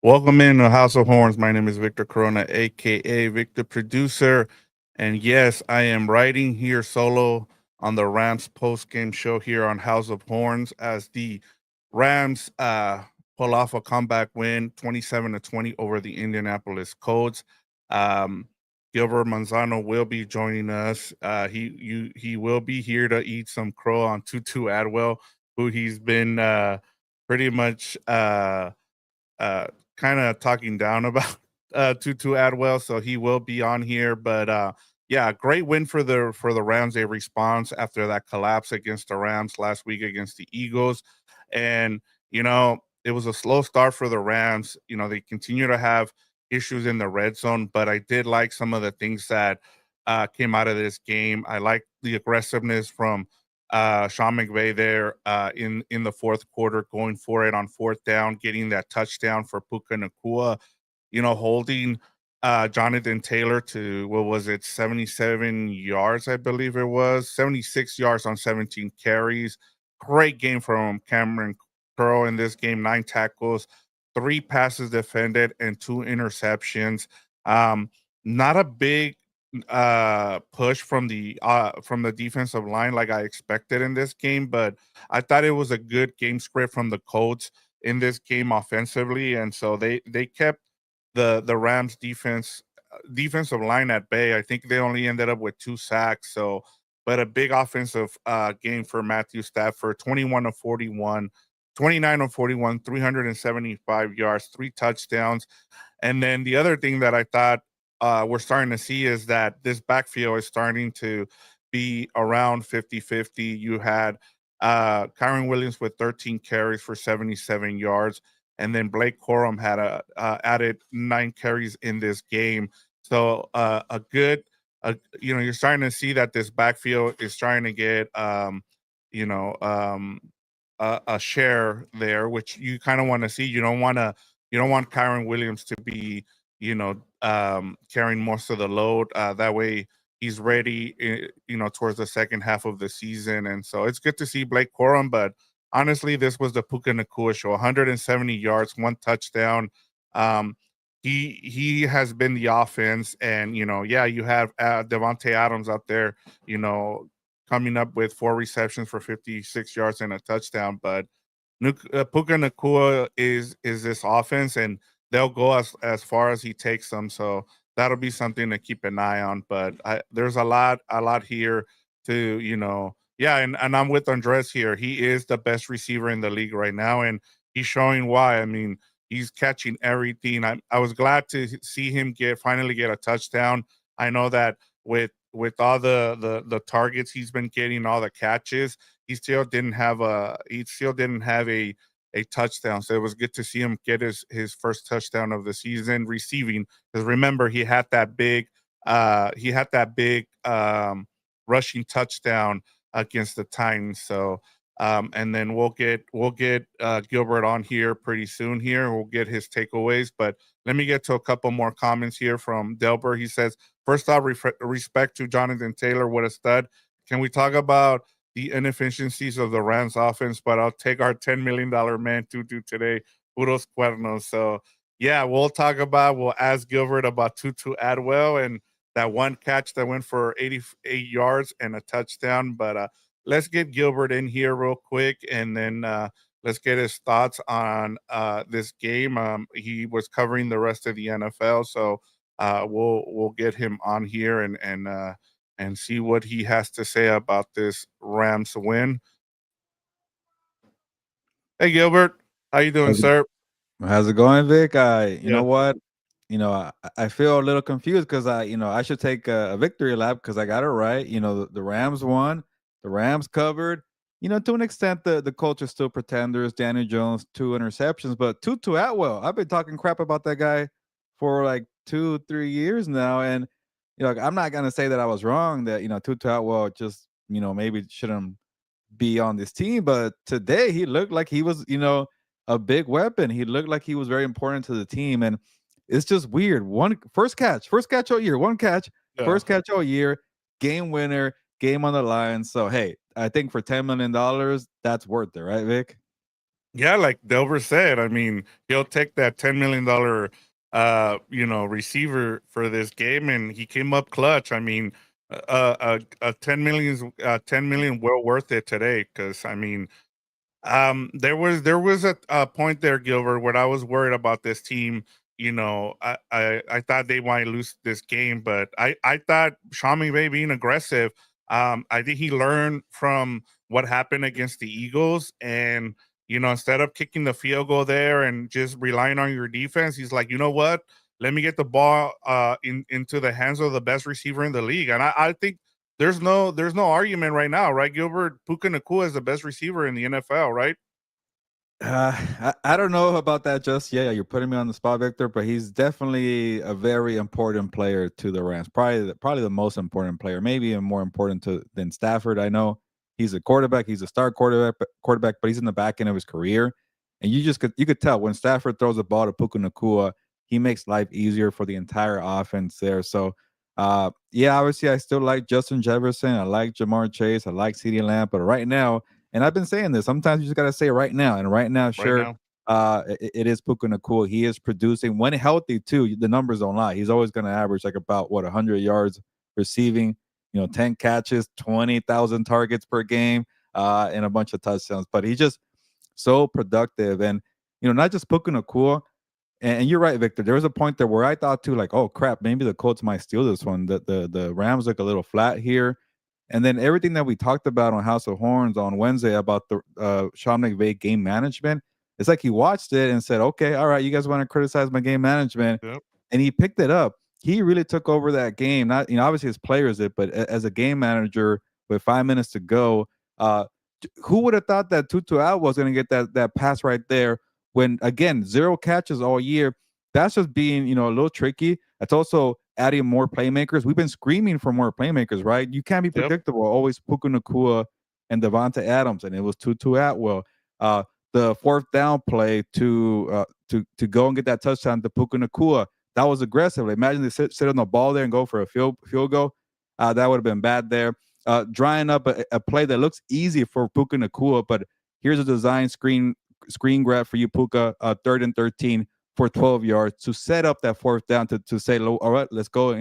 Welcome in to House of Horns. My name is Victor Corona, aka Victor Producer. And yes, I am riding here solo on the Rams post game show here on House of Horns as the Rams pull off a comeback win 27-20 over the Indianapolis Colts. Um, Gilbert Manzano will be joining us. He will be here to eat some crow on Tutu Atwell, who he's been pretty much uh kind of talking down about Tutu Atwell, so he will be on here. But yeah, great win for the Rams. A response after that collapse against the Rams last week against the Eagles, and it was a slow start for the Rams. They continue to have issues in the red zone, but I did like some of the things that came out of this game. I like the aggressiveness from Sean McVay there in the fourth quarter, going for it on fourth down, getting that touchdown for Puka Nakua, holding Jonathan Taylor to, what was it, 77 yards, I believe it was, 76 yards on 17 carries. Great game from Cameron Curl in this game, 9 tackles, 3 passes defended, and 2 interceptions. Um, Not a big push from the defensive line like I expected in this game, but I thought it was a good game script from the Colts in this game offensively, and so they kept the Rams defensive line at bay. I think they only ended up with 2 sacks, so but a big offensive game for Matthew Stafford, 21 of 41, 29 of 41, 375 yards, 3 touchdowns. And then the other thing that I thought we're starting to see is that this backfield is starting to be around 50-50. You had Kyron Williams with 13 carries for 77 yards, and then Blake Corum had added 9 carries in this game. So a good, you're starting to see that this backfield is trying to get, you know, um, a share there, which you kind of want to see. You don't want Kyron Williams to be, carrying most of the load. That way he's ready, towards the second half of the season. And so it's good to see Blake Corum, but honestly, this was the Puka Nakua show, 170 yards, 1 touchdown. Um, he has been the offense, and yeah, you have Devontae Adams out there, you know, coming up with 4 receptions for 56 yards and a touchdown. But Puka Nakua is this offense, and they'll go as far as he takes them. So that'll be something to keep an eye on. But there's a lot here to yeah, and I'm with Andres here. He is the best receiver in the league right now, and he's showing why. I mean, he's catching everything. I was glad to see him finally get a touchdown. I know that with all the targets he's been getting, all the catches, he still didn't have a touchdown. So it was good to see him get his first touchdown of the season receiving. Because remember, he had that big rushing touchdown against the Titans. So and then we'll get Gilbert on here pretty soon. Here we'll get his takeaways. But let me get to a couple more comments here from Delbert. He says, first off, respect to Jonathan Taylor. What a stud. Can we talk about the inefficiencies of the Rams offense? But I'll take our $10 million man Tutu today. Puros cuernos. So yeah, we'll ask Gilbert about Tutu Atwell and that one catch that went for 88 yards and a touchdown. But let's get Gilbert in here real quick, and then let's get his thoughts on this game. He was covering the rest of the NFL, so we'll get him on here and see what he has to say about this Rams win. Hey Gilbert, how you doing, How's it, sir? how's it going, Vic? You Yeah, know what? I feel a little confused because I should take a victory lap because I got it right. The Rams won, the Rams covered. To an extent, the Colts are still pretenders. Daniel Jones, 2 interceptions, but Tutu Atwell, I've been talking crap about that guy for like 2, 3 years now, and I'm not gonna say that I was wrong. That Tutu Atwell just maybe shouldn't be on this team, but today he looked like he was, a big weapon. He looked like he was very important to the team, and it's just weird. First catch all year, one catch, yeah. first catch all year, game winner, game on the line. So hey, I think for $10 million, that's worth it, right, Vic? Yeah, like Delver said, I mean, he'll take that $10 million receiver for this game, and he came up clutch. I mean, 10 million well worth it today, because I mean, there was a point there, Gilbert, where I was worried about this team. I thought they might lose this game, but I thought Sean McVay being aggressive. I think he learned from what happened against the Eagles, and instead of kicking the field goal there and just relying on your defense, he's like, you know what? Let me get the ball into the hands of the best receiver in the league, and I think there's no argument right now, right, Gilbert? Puka Nacua is the best receiver in the NFL, right? I don't know about that just yet. You're putting me on the spot, Victor, but he's definitely a very important player to the Rams. Probably the most important player, maybe even more important than Stafford. I know he's a quarterback, he's a star quarterback, but he's in the back end of his career. And you could tell when Stafford throws the ball to Puka Nacua, he makes life easier for the entire offense there. So yeah, obviously I still like Justin Jefferson, I like Jamar Chase, I like CeeDee Lamb, but right now, and I've been saying this. Sometimes you just gotta say it right now. And right now, Right sure, now. it is Puka Nacua. He is producing when healthy too. The numbers don't lie. He's always gonna average like about 100 yards receiving. 10 catches, 20,000 targets per game, and a bunch of touchdowns. But he's just so productive, and not just Puka Nacua. And you're right, Victor. There was a point there where I thought too, like, oh crap, maybe the Colts might steal this one. The Rams look a little flat here. And then everything that we talked about on House of Horns on Wednesday about the Sean McVay game management, it's like he watched it and said, okay, all right, you guys want to criticize my game management. Yep. And he picked it up. He really took over that game. Not, obviously his players did, but as a game manager with 5 minutes to go, uh, who would have thought that Tutu Atwell was going to get that pass right there when, again, 0 catches all year? That's just being, a little tricky. It's also adding more playmakers. We've been screaming for more playmakers, right? You can't be Yep. predictable. Always Puka Nacua and Devonta Adams, and it was Tutu Atwell. The fourth down play to go and get that touchdown to Puka Nacua, that was aggressive. Like, imagine they sit on the ball there and go for a field goal. That would have been bad there. Drying up a play that looks easy for Puka Nacua, but here's a design screen grab for you, Puka, 3rd and 13 for 12 yards to set up that fourth down to say, all right, let's go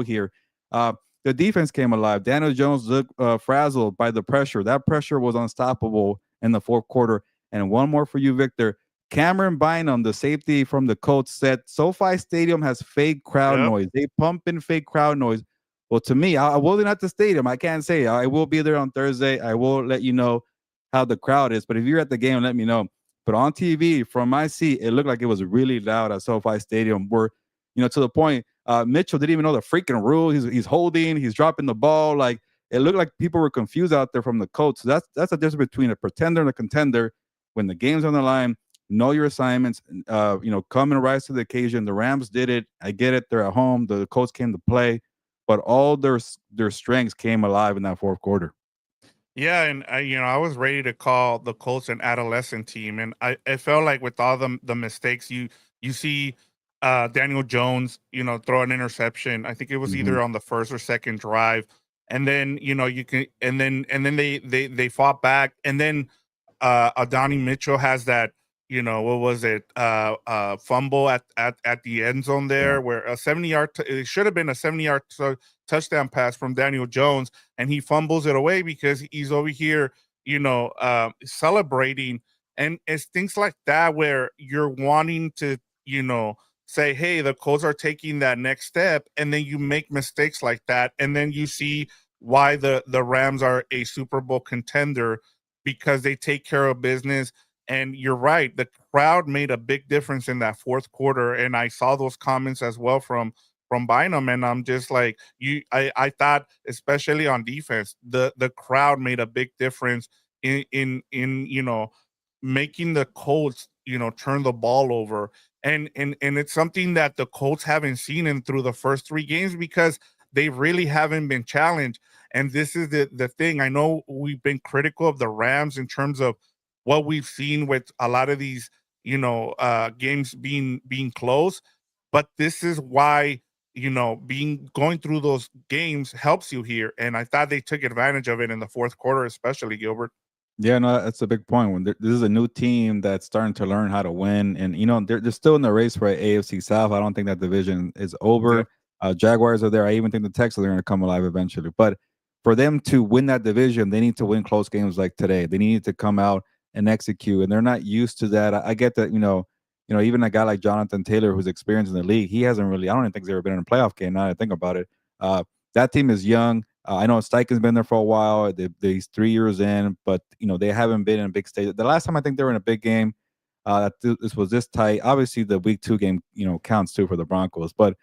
here. The defense came alive. Daniel Jones looked frazzled by the pressure. That pressure was unstoppable in the fourth quarter. And one more for you, Victor. Cameron Bynum, the safety from the Colts, said SoFi Stadium has fake crowd Yep. noise. They pump in fake crowd noise. Well, to me, I wasn't at the stadium. I can't say. I will be there on Thursday. I will let you know how the crowd is. But if you're at the game, let me know. But on TV, from my seat, it looked like it was really loud at SoFi Stadium. Where, to the point, Mitchell didn't even know the freaking rules. He's holding, he's dropping the ball. Like, it looked like people were confused out there from the Colts. So that's the difference between a pretender and a contender. When the game's on the line, know your assignments. Come and rise to the occasion. The Rams did it. I get it. They're at home. The Colts came to play, but all their strengths came alive in that fourth quarter. Yeah, and I was ready to call the Colts an adolescent team, and I felt like with all the mistakes you see, Daniel Jones, throw an interception. I think it was Mm-hmm. either on the first or second drive, and then you can, and then they fought back, and then Adonai Mitchell has that, what was it, fumble at the end zone Yeah. there, where a 70-yard, it should have been a 70-yard touchdown pass from Daniel Jones, and he fumbles it away because he's over here, celebrating. And it's things like that where you're wanting to, say, hey, the Colts are taking that next step, and then you make mistakes like that, and then you see why the Rams are a Super Bowl contender, because they take care of business. And you're right, the crowd made a big difference in that fourth quarter. And I saw those comments as well from Bynum, and I'm just like, I thought, especially on defense, the crowd made a big difference in making the Colts, turn the ball over. And it's something that the Colts haven't seen in through the first 3 games, because they really haven't been challenged. And this is the thing. I know we've been critical of the Rams in terms of what we've seen with a lot of these, games being close, but this is why, being going through those games helps you here. And I thought they took advantage of it in the fourth quarter, especially, Gilbert. Yeah, no, that's a big point. When this is a new team that's starting to learn how to win, and they're still in the race for AFC South. I don't think that division is over. Yep. Jaguars are there. I even think the Texans are going to come alive eventually. But for them to win that division, they need to win close games like today. They need to come out and execute, and they're not used to that. I get that. Even a guy like Jonathan Taylor, who's experienced in the league, he hasn't really. I don't even think he's ever been in a playoff game. Now that I think about it, that team is young. I know Steichen's been there for a while. He's 3 years in, but they haven't been in a big stage. The last time I think they were in a big game, this was this tight. Obviously, the week 2 game, counts too for the Broncos, but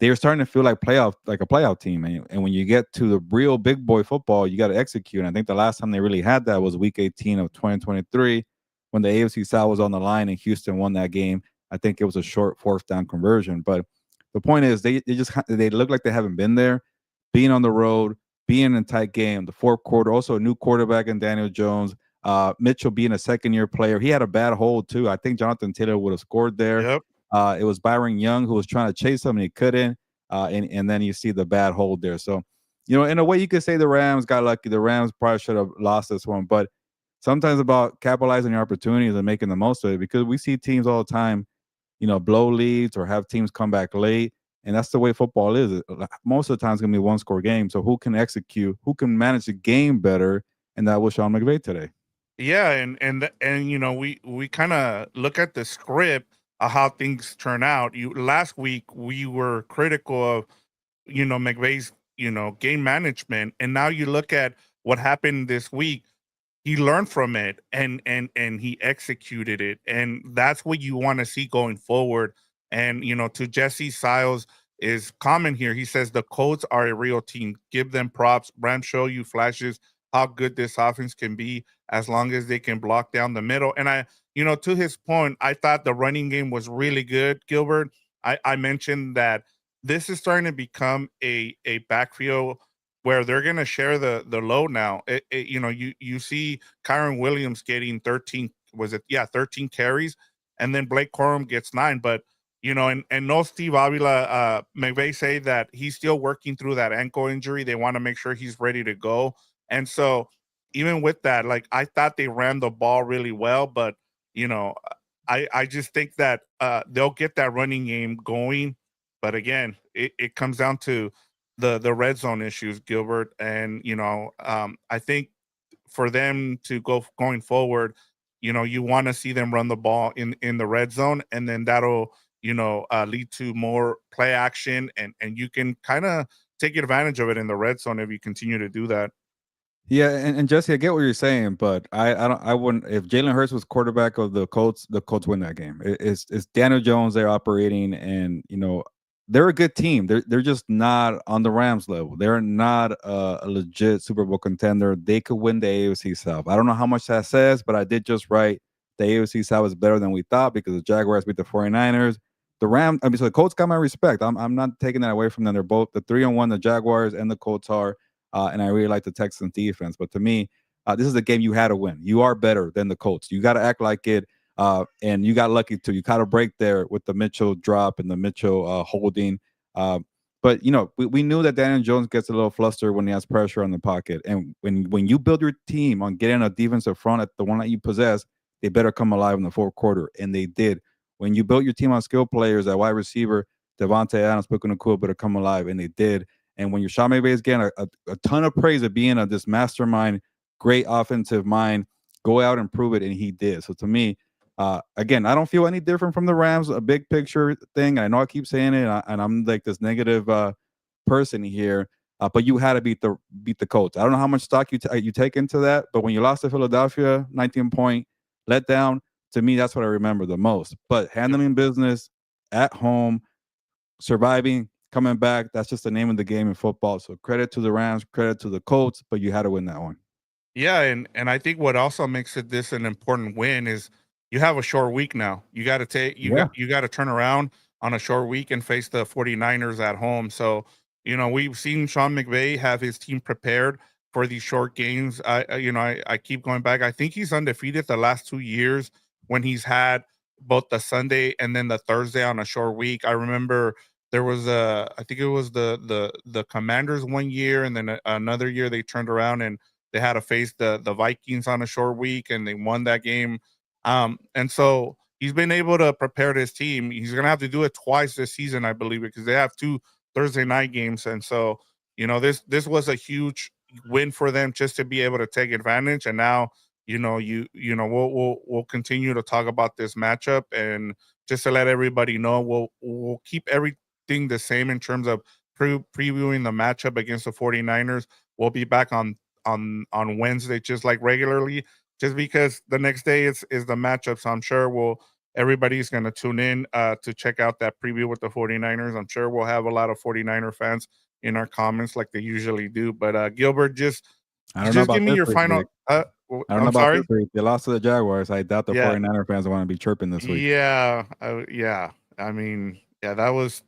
they're starting to feel like a playoff team. And when you get to the real big boy football, you got to execute. And I think the last time they really had that was week 18 of 2023 when the AFC South was on the line and Houston won that game. I think it was a short fourth down conversion. But the point is, they look like they haven't been there, being on the road, being in a tight game, the fourth quarter, also a new quarterback in Daniel Jones. Mitchell being a second-year player, he had a bad hold too. I think Jonathan Taylor would have scored there. Yep. It was Byron Young who was trying to chase him and he couldn't. And then you see the bad hold there. So, in a way, you could say the Rams got lucky. The Rams probably should have lost this one, but sometimes about capitalizing your opportunities and making the most of it, because we see teams all the time, blow leads or have teams come back late. And that's the way football is. Most of the time, it's going to be a one-score game. So who can execute? Who can manage the game better? And that was Sean McVay today. Yeah, and we kind of look at the script of how things turn out. You last week we were critical of McVay's game management, and now you look at what happened this week. He learned from it and he executed it, and that's what you want to see going forward. And to Jesse Siles is comment here. He says the Colts are a real team. Give them props. Rams show you flashes how good this offense can be as long as they can block down the middle. And to his point, I thought the running game was really good, Gilbert. I mentioned that this is starting to become a backfield where they're going to share the load now. You see Kyron Williams getting 13, was it? Yeah, 13 carries, and then Blake Corum gets 9. But and no Steve Avila, McVay say that he's still working through that ankle injury. They want to make sure he's ready to go. And so even with that, like I thought they ran the ball really well, but you know, I just think that they'll get that running game going. But again, it comes down to the red zone issues, Gilbert. And I think for them to going forward, you want to see them run the ball in the red zone, and then that'll lead to more play action, and you can kind of take advantage of it in the red zone if you continue to do that. Yeah, and Jesse, I get what you're saying, but I wouldn't. If Jalen Hurts was quarterback of the Colts win that game. It's Daniel Jones they're operating, and they're a good team. They're just not on the Rams level. They're not a legit Super Bowl contender. They could win the AFC South. I don't know how much that says, but I did just write the AFC South is better than we thought because the Jaguars beat the 49ers. The Rams, I mean, so the Colts got my respect. I'm not taking that away from them. They're both the 3-1. The Jaguars and the Colts are. And I really like the Texans defense. But to me, this is a game you had to win. You are better than the Colts. You got to act like it. And you got lucky too. You caught a break there with the Mitchell drop and the Mitchell holding. But we knew that Daniel Jones gets a little flustered when he has pressure on the pocket. And when you build your team on getting a defensive front at the one that you possess, they better come alive in the fourth quarter. And they did. When you built your team on skill players at wide receiver, Devontae Adams, Puka Nacua better come alive, and they did. And when you're Sean McVay is getting a ton of praise of being this mastermind, great offensive mind, go out and prove it, and he did. So to me, again, I don't feel any different from the Rams. A big picture thing. I know I keep saying it, and I'm like this negative person here. But you had to beat the Colts. I don't know how much stock you take into that, but when you lost to Philadelphia, 19-point letdown, to me that's what I remember the most. But handling business at home, surviving, coming back, that's just the name of the game in football. So credit to the Rams, credit to the Colts, but you had to win that one. Yeah, and I think what also makes it this an important win is you have a short week now. You got to take Yeah. you got to turn around on a short week and face the 49ers at home. So, we've seen Sean McVay have his team prepared for these short games. I keep going back. I think he's undefeated the last 2 years when he's had both the Sunday and then the Thursday on a short week. I remember there was I think it was the Commanders one year, and then another year they turned around and They had to face the Vikings on a short week, and they won that game. And so he's been able to prepare this team. He's gonna have to do it twice this season, I believe, because they have two Thursday night games, and so this was a huge win for them just to be able to take advantage. And now we'll continue to talk about this matchup, and just to let everybody know, we'll keep everything the same in terms of previewing the matchup against the 49ers. We'll be back on Wednesday just like regularly, just because the next day is the matchup. So I'm sure everybody's going to tune in to check out that preview with the 49ers. I'm sure we'll have a lot of 49er fans in our comments like they usually do. But Gilbert, just I don't know just give about me this your week, final. Vic. I don't know I'm about this sorry. week. They lost to the Jaguars. I doubt the Yeah, 49er fans want to be chirping this week. yeah, yeah. I mean, yeah, that was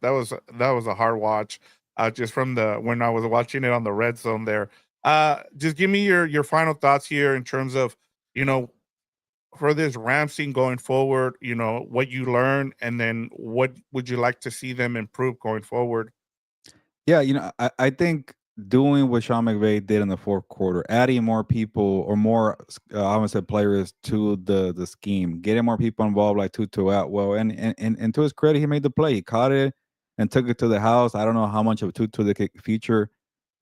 a hard watch. Just from the when I was watching it on the red zone there. Just give me your final thoughts here in terms of you know for this Rams team going forward. What you learned, and then what would you like to see them improve going forward? Yeah, I think doing what Sean McVay did in the fourth quarter, adding more people or more, I would say, players to the scheme, getting more people involved like Tutu Atwell, and to his credit, he made the play. He caught it and took it to the house. I don't know how much of Tutu they could feature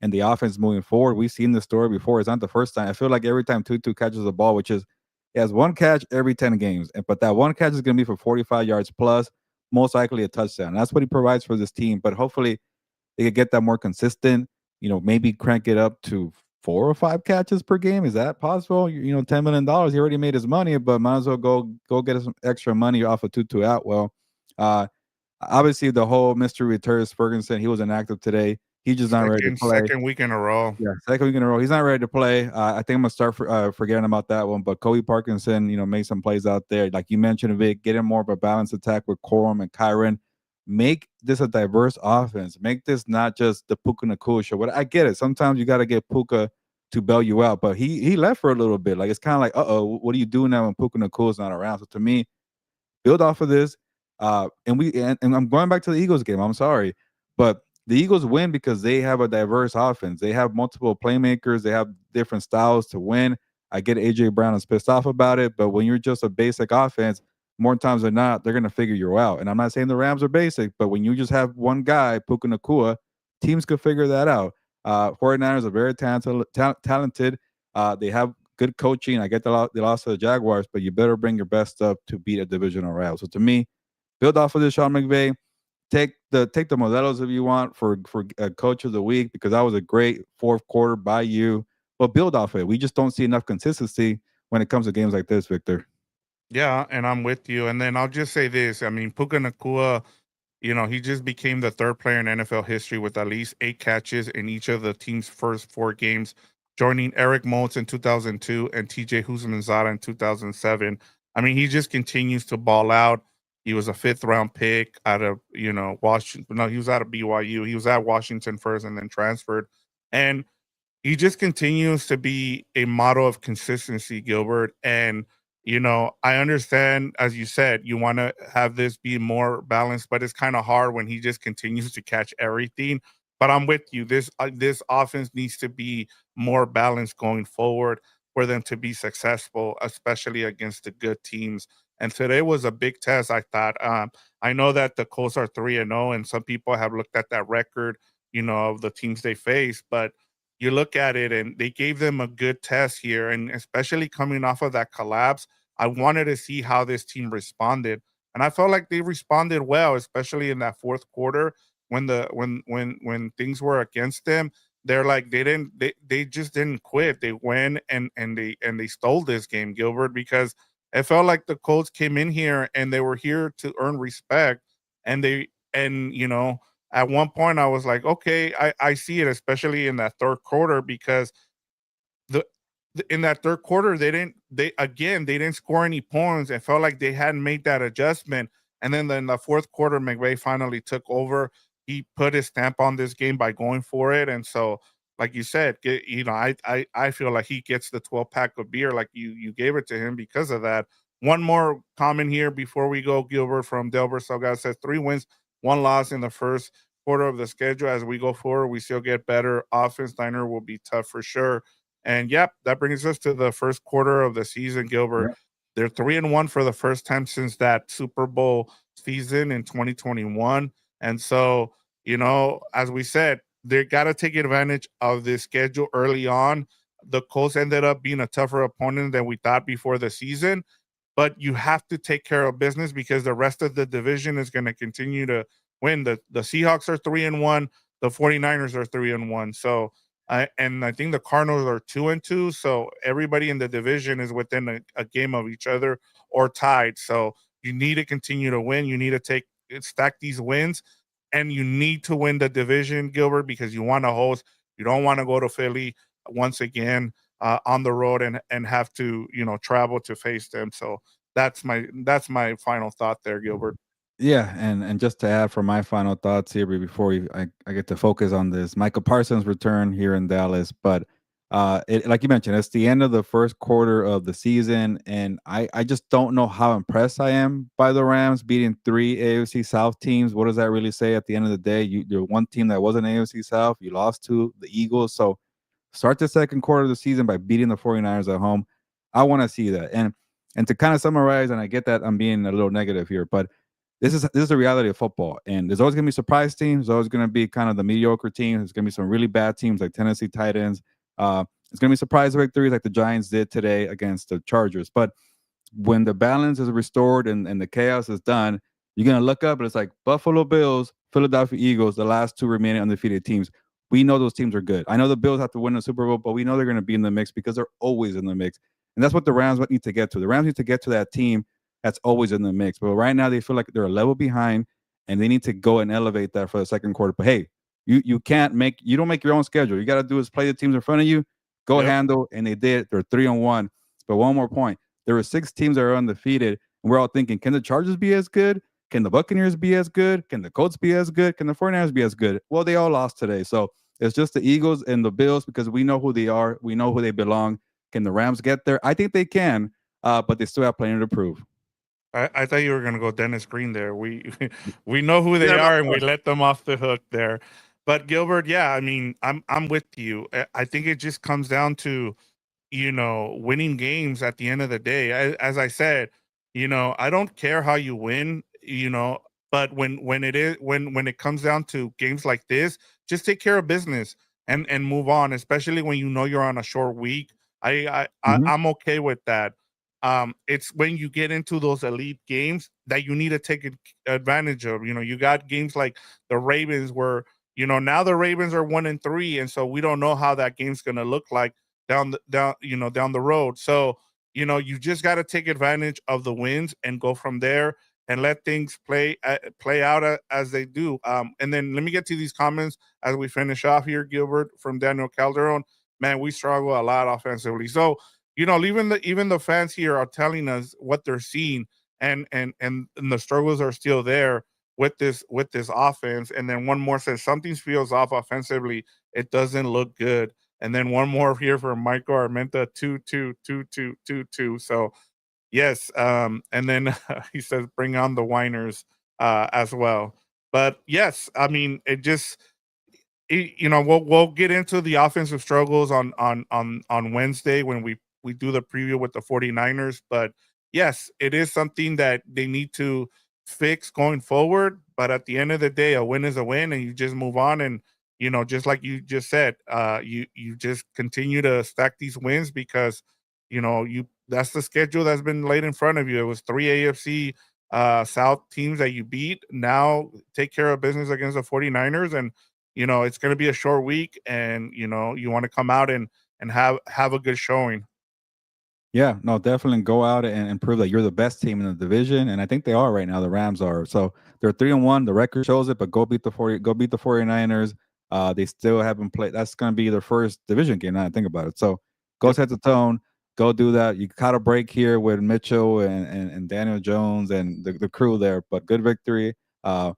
in the offense moving forward. We've seen this story before. It's not the first time. I feel like every time Tutu catches the ball, which is he has one catch every 10 games, but that one catch is going to be for 45 yards plus, most likely a touchdown. That's what he provides for this team. But hopefully they could get that more consistent, maybe crank it up to 4 or 5 catches per game. Is that possible? $10 million. He already made his money, but might as well go get some extra money off of Tutu Atwell. Uh, Obviously, the whole mystery with Terrence Ferguson, he was inactive today. He's just not ready to play. Second week in a row. Yeah, second week in a row. He's not ready to play. I think I'm gonna start forgetting about that one. But Kobe Parkinson, made some plays out there, like you mentioned, Vic. Getting more of a balanced attack with Corum and Kyron. Make this a diverse offense. Make this not just the Puka Nakua show. But I get it. Sometimes you got to get Puka to bail you out. But he left for a little bit. Like it's kind of like, what do you do now when Puka Nakua is not around? So to me, build off of this. And I'm going back to the Eagles game. I'm sorry, but the Eagles win because they have a diverse offense. They have multiple playmakers. They have different styles to win. I get AJ Brown is pissed off about it, but when you're just a basic offense, more times than not, they're going to figure you out. And I'm not saying the Rams are basic, but when you just have one guy, Puka Nakua, teams could figure that out. 49ers are very talented. They have good coaching. I get they lost to the Jaguars, but you better bring your best stuff to beat a divisional rival. So to me, build off of this, Sean McVay. Take the Modelos if you want for coach of the week, because that was a great fourth quarter by you. But build off it. We just don't see enough consistency when it comes to games like this, Victor. Yeah, and I'm with you. And then I'll just say this. I mean, Puka Nakua, he just became the third player in NFL history with at least 8 catches in each of the team's first 4 games, joining Eric Moulds in 2002 and TJ Houshmandzadeh in 2007. I mean, he just continues to ball out. He was a fifth round pick out of, Washington. No, he was out of BYU. He was at Washington first and then transferred. And he just continues to be a model of consistency, Gilbert. And, I understand, as you said, you want to have this be more balanced, but it's kind of hard when he just continues to catch everything. But I'm with you. This offense needs to be more balanced going forward for them to be successful, especially against the good teams. And today was a big test, I thought. I know that the Colts are 3-0, and some people have looked at that record, of the teams they face, but you look at it and they gave them a good test here. And especially coming off of that collapse, I wanted to see how this team responded. And I felt like they responded well, especially in that fourth quarter when when things were against them. They're like they just didn't quit. They went and they stole this game, Gilbert, because it felt like the Colts came in here and they were here to earn respect. And at one point I was like, okay, I see it, especially in that third quarter, because the in that third quarter they didn't score any points. It felt like they hadn't made that adjustment. And then in the fourth quarter, McVay finally took over. He put his stamp on this game by going for it. And so, like you said, I feel like he gets the 12 pack of beer, like you gave it to him because of that. One more comment here before we go, Gilbert, from Delbert Salgado says 3 wins, 1 loss in the first quarter of the schedule. As we go forward, we still get better offense. Niner will be tough for sure. And yep, that brings us to the first quarter of the season, Gilbert. Yeah. They're 3-1 for the first time since that Super Bowl season in 2021. And so, as we said, they got to take advantage of this schedule early on. The Colts ended up being a tougher opponent than we thought before the season, but you have to take care of business because the rest of the division is going to continue to win. The Seahawks are 3-1, the 49ers are 3-1. So I think the Cardinals are 2-2. So everybody in the division is within a game of each other or tied. So you need to continue to win. You need to stack these wins, and you need to win the division, Gilbert, because you want to host. You don't want to go to Philly once again on the road and have to travel to face them. So that's my final thought there, Gilbert. Yeah, and just to add for my final thoughts here before I get to focus on this Michael Parsons return here in Dallas, but it, like you mentioned, it's the end of the first quarter of the season, and I just don't know how impressed I am by the Rams beating 3 AFC South teams. What does that really say at the end of the day? You're one team that wasn't AFC South, you lost to the Eagles, so start the second quarter of the season by beating the 49ers at home. I want to see that. And to kind of summarize, and I get that I'm being a little negative here, but this is the reality of football. And there's always gonna be surprise teams, there's always gonna be kind of the mediocre teams. There's gonna be some really bad teams like Tennessee Titans. It's gonna be surprise victories like the Giants did today against the Chargers. But when the balance is restored and the chaos is done, you're gonna look up and it's like Buffalo Bills, Philadelphia Eagles, the last two remaining undefeated teams. We know those teams are good. I know the Bills have to win the Super Bowl, but we know they're gonna be in the mix because they're always in the mix. And that's what the Rams need to get to. The Rams need to get to that team that's always in the mix. But right now they feel like they're a level behind and they need to go and elevate that for the second quarter. But hey, you don't make your own schedule. You got to do is play the teams in front of you, go Yep. handle, and they did. They're 3-1. But one more point. There were 6 teams that are undefeated, and we're all thinking, can the Chargers be as good? Can the Buccaneers be as good? Can the Colts be as good? Can the 49ers be as good? Well, they all lost today. So it's just the Eagles and the Bills because we know who they are. We know who they belong. Can the Rams get there? I think they can, but they still have plenty to prove. I thought you were gonna go Dennis Green there. We we know who they Yeah, no, are and we let them off the hook there. But Gilbert, yeah, I mean, I'm with you. I think it just comes down to winning games at the end of the day. As I said, I don't care how you win, but when it comes down to games like this, just take care of business and move on, especially when you're on a short week. Mhm. I'm okay with that. It's when you get into those elite games that you need to take advantage of. You got games like the Ravens where now the Ravens are 1-3, and so we don't know how that game's going to look like down the road. So you just got to take advantage of the wins and go from there and let things play out as they do. And then let me get to these comments as we finish off here, Gilbert, from Daniel Calderon. Man, we struggle a lot offensively. So even the fans here are telling us what they're seeing, and the struggles are still there with this offense. And then one more says something feels off offensively. It doesn't look good. And then one more here from Michael Armenta, 2-2-2-2-2-2. So yes, and then he says bring on the whiners as well. But yes, I mean we'll get into the offensive struggles on Wednesday when we do the preview with the 49ers. But yes, it is something that they need to fix going forward. But at the end of the day, a win is a win, and you just move on. And just like you just said, you just continue to stack these wins because you that's the schedule that's been laid in front of you. It was 3 AFC South teams that you beat. Now take care of business against the 49ers, and it's going to be a short week, and you want to come out and have a good showing. Yeah, no, definitely go out and prove that you're the best team in the division, and I think they are right now. The Rams are. So they're 3-1. The record shows it, but go beat the 49ers. They still haven't played. That's going to be their first division game. Now I think about it. So go Yep. set the tone. Go do that. You caught a break here with Mitchell and Daniel Jones and the crew there, but good victory. But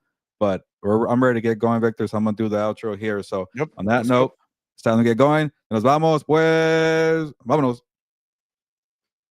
I'm ready to get going, Victor. So I'm gonna do the outro here. So Yep. on that Let's go. note, it's time to get going. Nos vamos, pues. Vámonos.